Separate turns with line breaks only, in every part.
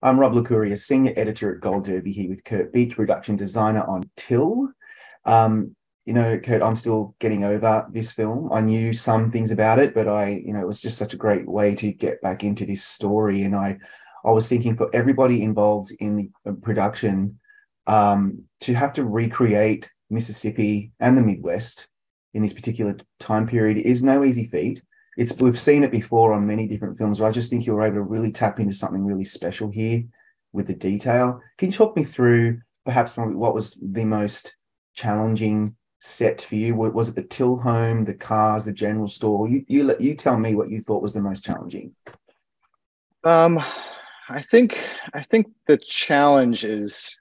I'm Rob Licuria, senior editor at Gold Derby here with Curt Beech, production designer on Till. Curt, I'm still getting over this film. I knew some things about it, but it was just such a great way to get back into this story. And I was thinking for everybody involved in the production, to have to recreate Mississippi and the Midwest in this particular time period is no easy feat. We've seen it before on many different films, but I just think you were able to really tap into something really special here with the detail. Can you talk me through perhaps what was the most challenging set for you? Was it the Till home, the cars, the general store? You tell me what you thought was the most challenging.
Um, I think the challenge is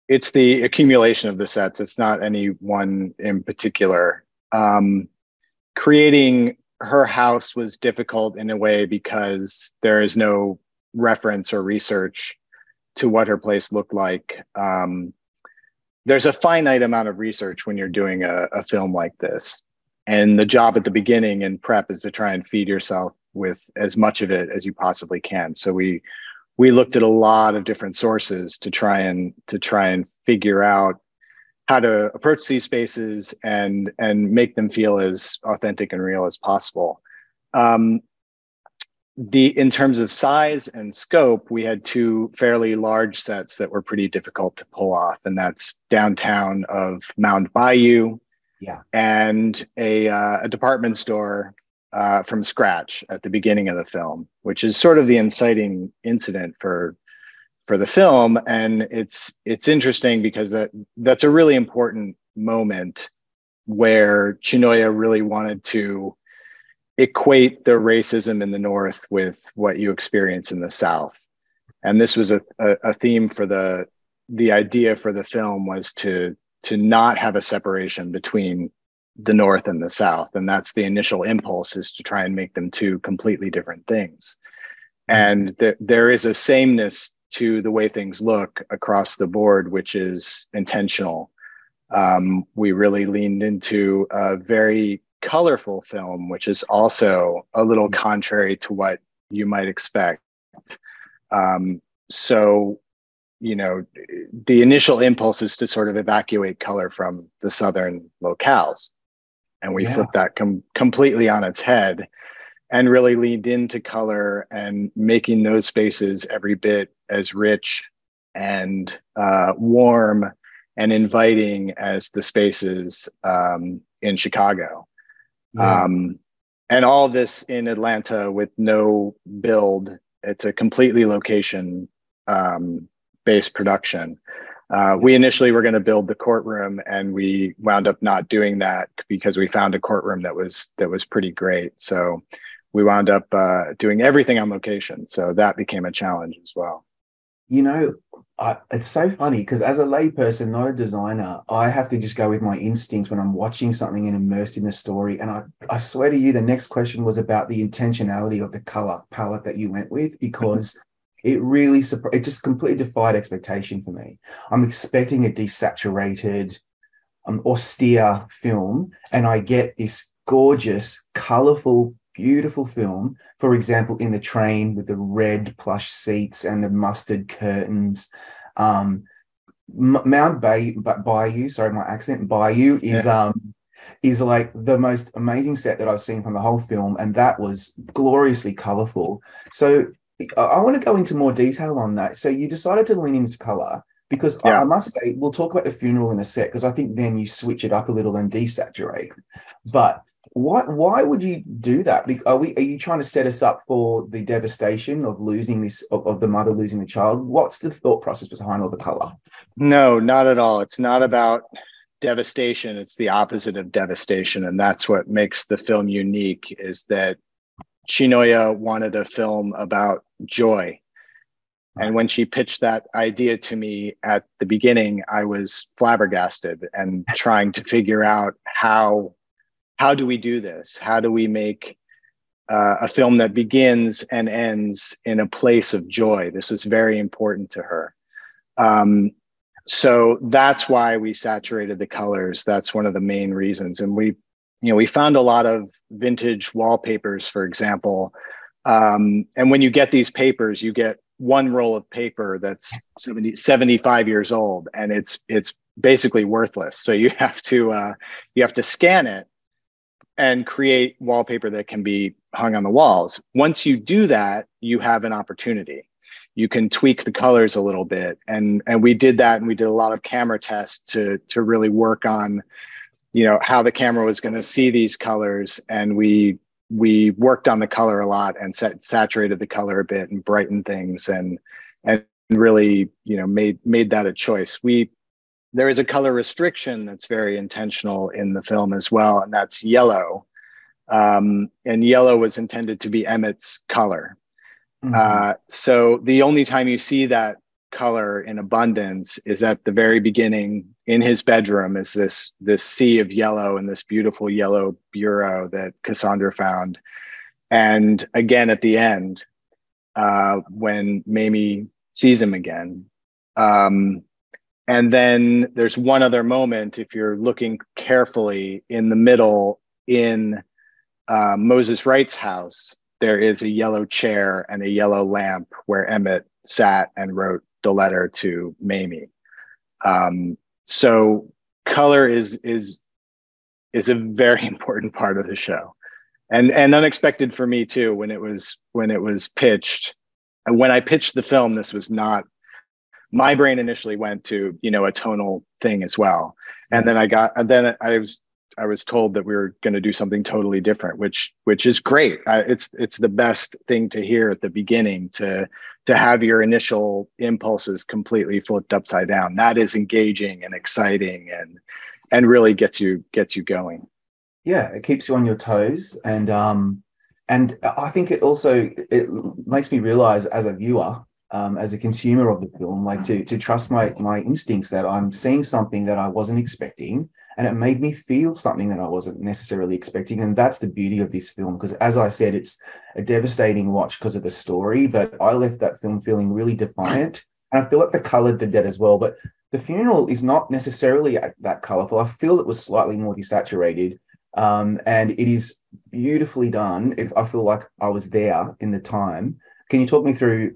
it's the accumulation of the sets. It's not any one in particular. Creating her house was difficult in a way because there is no reference or research to what her place looked like. There's a finite amount of research when you're doing a film like this. And the job at the beginning and prep is to try and feed yourself with as much of it as you possibly can. So we looked at a lot of different sources to try and figure out how to approach these spaces and make them feel as authentic and real as possible. In terms of size and scope, we had two fairly large sets that were pretty difficult to pull off, and that's downtown of Mound Bayou,
Yeah.
and a department store from scratch at the beginning of the film, which is sort of the inciting incident for the film. And it's interesting because that's a really important moment where Chinoya really wanted to equate the racism in the North with what you experience in the South. And this was a theme for the idea for the film, was to not have a separation between the North and the South. And that's the initial impulse, is to try and make them two completely different things. And there is a sameness to the way things look across the board, which is intentional. We really leaned into a very colorful film, which is also a little contrary to what you might expect. So, the initial impulse is to sort of evacuate color from the Southern locales. And we flipped that completely on its head and really leaned into color and making those spaces every bit as rich and warm and inviting as the spaces in Chicago.
Yeah.
And all this in Atlanta with no build. It's a completely location based production. We initially were going to build the courtroom, and we wound up not doing that because we found a courtroom that was pretty great. So we wound up doing everything on location. So that became a challenge as well.
It's so funny because as a layperson, not a designer, I have to just go with my instincts when I'm watching something and immersed in the story. And I swear to you, the next question was about the intentionality of the color palette that you went with, because it just completely defied expectation for me. I'm expecting a desaturated, austere film, and I get this gorgeous, colorful, beautiful film. For example, in the train with the red plush seats and the mustard curtains. Mount Bayou, sorry, my accent, Bayou is like the most amazing set that I've seen from the whole film, and that was gloriously colorful. So I want to go into more detail on that. So you decided to lean into color because I must say, we'll talk about the funeral in a sec, because I think then you switch it up a little and desaturate. But why would you do that? Are you trying to set us up for the devastation of losing of the mother losing the child? What's the thought process behind all the color?
No, not at all. It's not about devastation. It's the opposite of devastation. And that's what makes the film unique, is that Chinoya wanted a film about joy. And when she pitched that idea to me at the beginning, I was flabbergasted and trying to figure out how do we do this? How do we make a film that begins and ends in a place of joy? This was very important to her. So that's why we saturated the colors. That's one of the main reasons. And we found a lot of vintage wallpapers, for example, And when you get these papers, you get one roll of paper that's 75 years old, and it's basically worthless. So you have to scan it and create wallpaper that can be hung on the walls. Once you do that, you have an opportunity. You can tweak the colors a little bit. And we did that, and we did a lot of camera tests to really work on, how the camera was going to see these colors. And we worked on the color a lot and saturated the color a bit and brightened things and really, made that a choice. There is a color restriction that's very intentional in the film as well, and that's yellow. And yellow was intended to be Emmett's color.
Mm-hmm.
So the only time you see that color in abundance is at the very beginning in his bedroom, is this sea of yellow and this beautiful yellow bureau that Cassandra found. And again, at the end, when Mamie sees him again. And then there's one other moment, if you're looking carefully, in the middle in Moses Wright's house, there is a yellow chair and a yellow lamp where Emmett sat and wrote the letter to Mamie. So color is a very important part of the show, and unexpected for me too. When it was pitched, and when I pitched the film, this was not. My brain initially went to, a tonal thing as well. And then I was told that we were going to do something totally different, which is great. It's the best thing to hear at the beginning, to have your initial impulses completely flipped upside down. That is engaging and exciting and really gets you going.
Yeah, it keeps you on your toes. And I think it makes me realize as a viewer, as a consumer of the film, like to trust my instincts, that I'm seeing something that I wasn't expecting, and it made me feel something that I wasn't necessarily expecting. And that's the beauty of this film, because as I said, it's a devastating watch because of the story, but I left that film feeling really defiant, and I feel like the color did that as well. But the funeral is not necessarily that colorful. I feel it was slightly more desaturated, and it is beautifully done. I feel like I was there in the time. Can you talk me through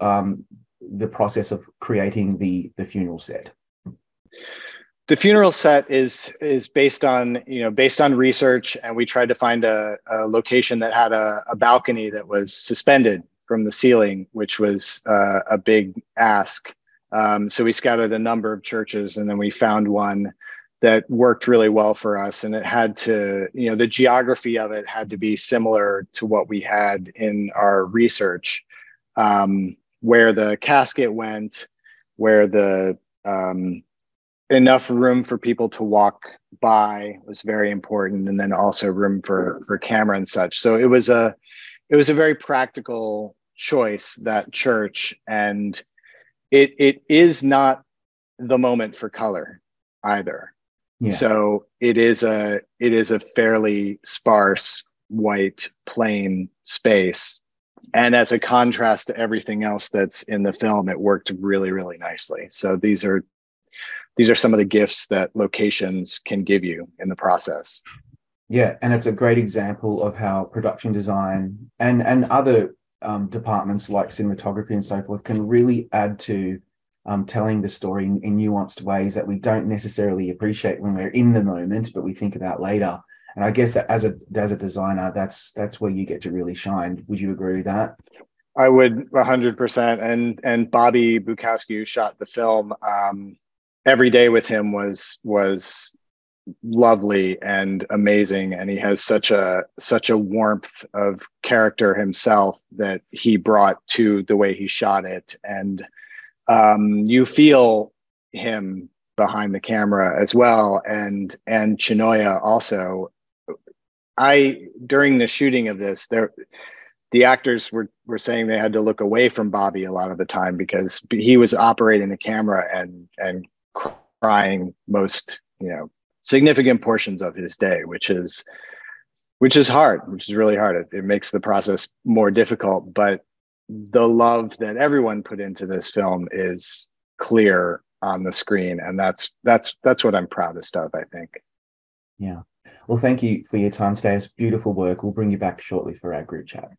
the process of creating the funeral set?
The funeral set is based on research, and we tried to find a location that had a balcony that was suspended from the ceiling, which was a big ask. So we scouted a number of churches, and then we found one that worked really well for us. And it had to, the geography of it had to be similar to what we had in our research. Where the casket went, where the enough room for people to walk by was very important, and then also room for camera and such. So it was a very practical choice, that church, and it is not the moment for color either. Yeah. So it is a fairly sparse, white, plain space. And as a contrast to everything else that's in the film, it worked really, really nicely. So these are some of the gifts that locations can give you in the process.
Yeah, and it's a great example of how production design and other departments like cinematography and so forth can really add to telling the story in nuanced ways that we don't necessarily appreciate when we're in the moment, but we think about later. And I guess that as a designer, that's where you get to really shine. Would you agree with that?
I would 100%. And Bobby Bukowski, who shot the film, every day with him was lovely and amazing. And he has such a warmth of character himself that he brought to the way he shot it. And you feel him behind the camera as well. And Chinoya also. During the shooting of this, the actors were saying they had to look away from Bobby a lot of the time because he was operating the camera and crying most, significant portions of his day, which is hard, which is really hard. It makes the process more difficult, but the love that everyone put into this film is clear on the screen. And that's what I'm proudest of, I think.
Yeah. Well, thank you for your time today. It's beautiful work. We'll bring you back shortly for our group chat.